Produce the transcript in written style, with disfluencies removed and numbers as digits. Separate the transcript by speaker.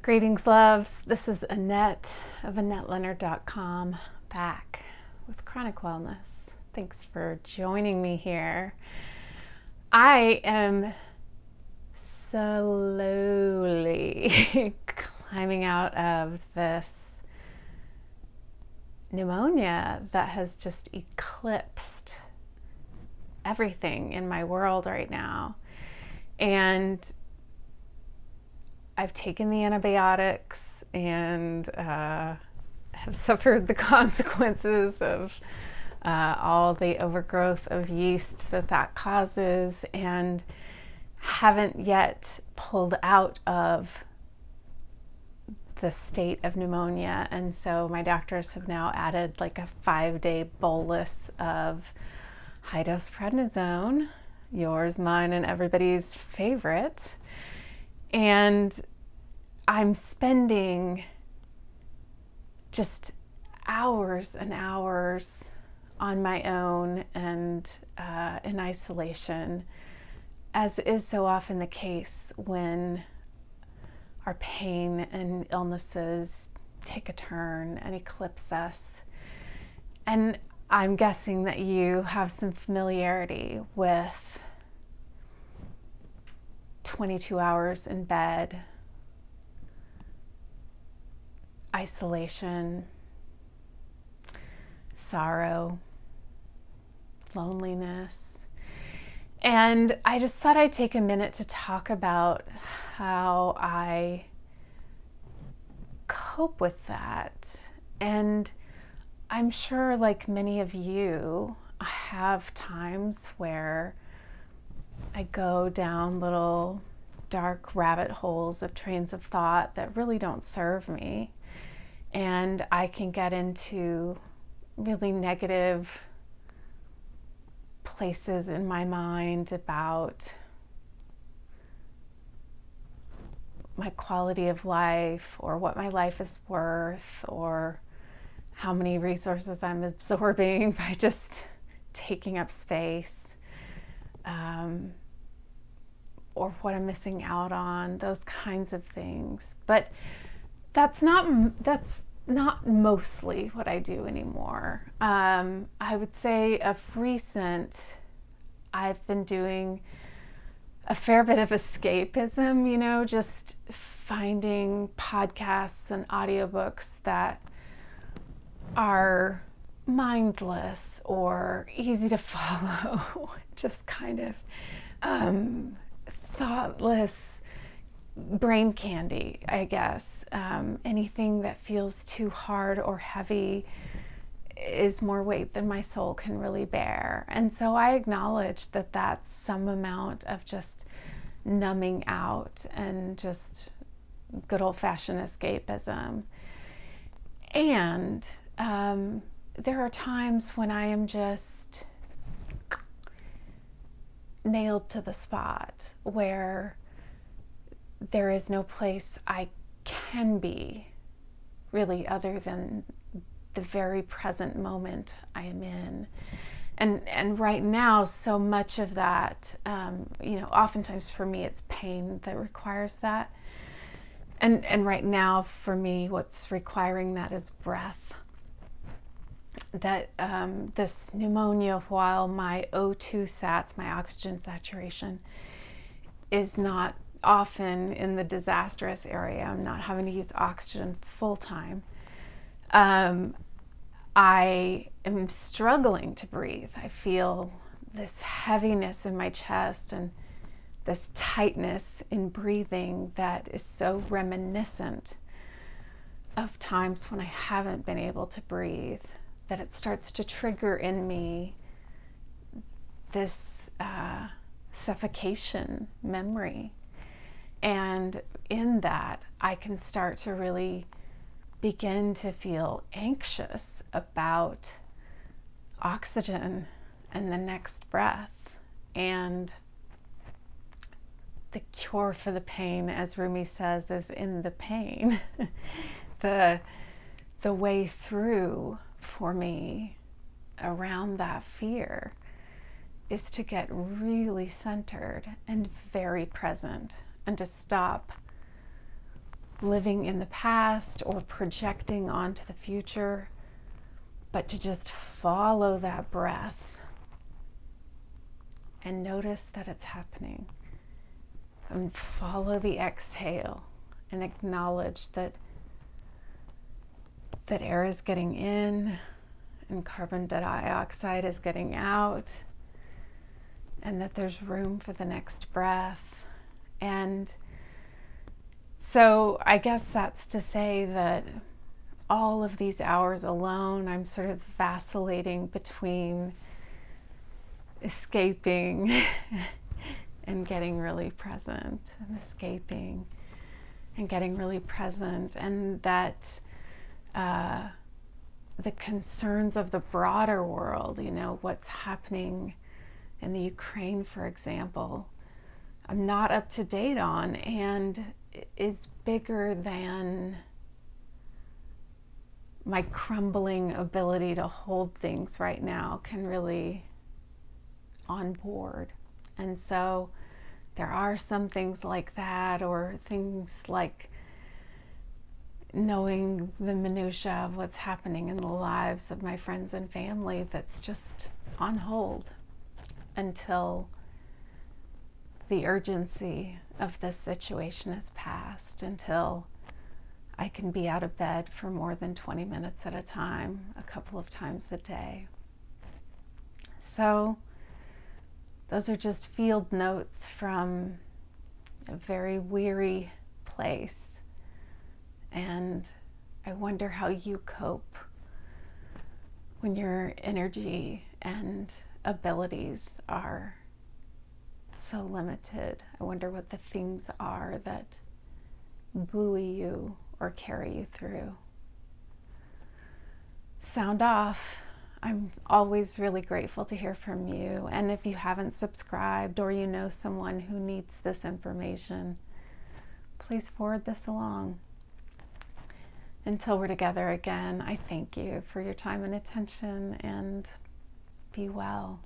Speaker 1: Greetings, loves. This is Annette of AnnetteLeonard.com, back with Chronic Wellness. Thanks for joining me here. I am slowly climbing out of this pneumonia that has just eclipsed everything in my world right now. And I've taken the antibiotics and have suffered the consequences of all the overgrowth of yeast that causes, and haven't yet pulled out of the state of pneumonia. And so my doctors have now added like a 5-day bolus of high-dose prednisone, yours, mine, and everybody's favorite. And I'm spending just hours and hours on my own and in isolation, as is so often the case when our pain and illnesses take a turn and eclipse us. And I'm guessing that you have some familiarity with 22 hours in bed, isolation, sorrow, loneliness. And I just thought I'd take a minute to talk about how I cope with that. And I'm sure, like many of you, I have times where I go down little dark rabbit holes of trains of thought that really don't serve me. And I can get into really negative places in my mind about my quality of life, or what my life is worth, or how many resources I'm absorbing by just taking up space. Or what I'm missing out on, those kinds of things. But that's not mostly what I do anymore. I would say of recent, I've been doing a fair bit of escapism, just finding podcasts and audiobooks that are mindless or easy to follow, just kind of thoughtless brain candy, I guess. Anything that feels too hard or heavy is more weight than my soul can really bear. And so I acknowledge that that's some amount of just numbing out and just good old-fashioned escapism. And there are times when I am just nailed to the spot, where there is no place I can be really other than the very present moment I am in. And right now, so much of that, oftentimes for me it's pain that requires that. And right now for me, what's requiring that is breath. That this pneumonia, while my O2 sats, my oxygen saturation, is not often in the disastrous area, I'm not having to use oxygen full time, I am struggling to breathe. I feel this heaviness in my chest and this tightness in breathing that is so reminiscent of times when I haven't been able to breathe, that it starts to trigger in me this suffocation memory. And in that, I can start to really begin to feel anxious about oxygen and the next breath. And the cure for the pain, as Rumi says, is in the pain. The way through for me around that fear is to get really centered and very present, and to stop living in the past or projecting onto the future, but to just follow that breath and notice that it's happening. And follow the exhale and acknowledge that air is getting in and carbon dioxide is getting out, and that there's room for the next breath. And so I guess that's to say that all of these hours alone, I'm sort of vacillating between escaping and getting really present, and escaping and getting really present, and that the concerns of the broader world, you know, what's happening in the Ukraine, for example, I'm not up to date on, and is bigger than my crumbling ability to hold things right now can really on board. And so there are some things like that, or things like knowing the minutia of what's happening in the lives of my friends and family that's just on hold until the urgency of this situation is past, until I can be out of bed for more than 20 minutes at a time, a couple of times a day. So those are just field notes from a very weary place. And I wonder how you cope when your energy and abilities are so limited. I wonder what the things are that buoy you or carry you through. Sound off. I'm always really grateful to hear from you. And if you haven't subscribed, or you know someone who needs this information, please forward this along. Until we're together again, I thank you for your time and attention, and be well.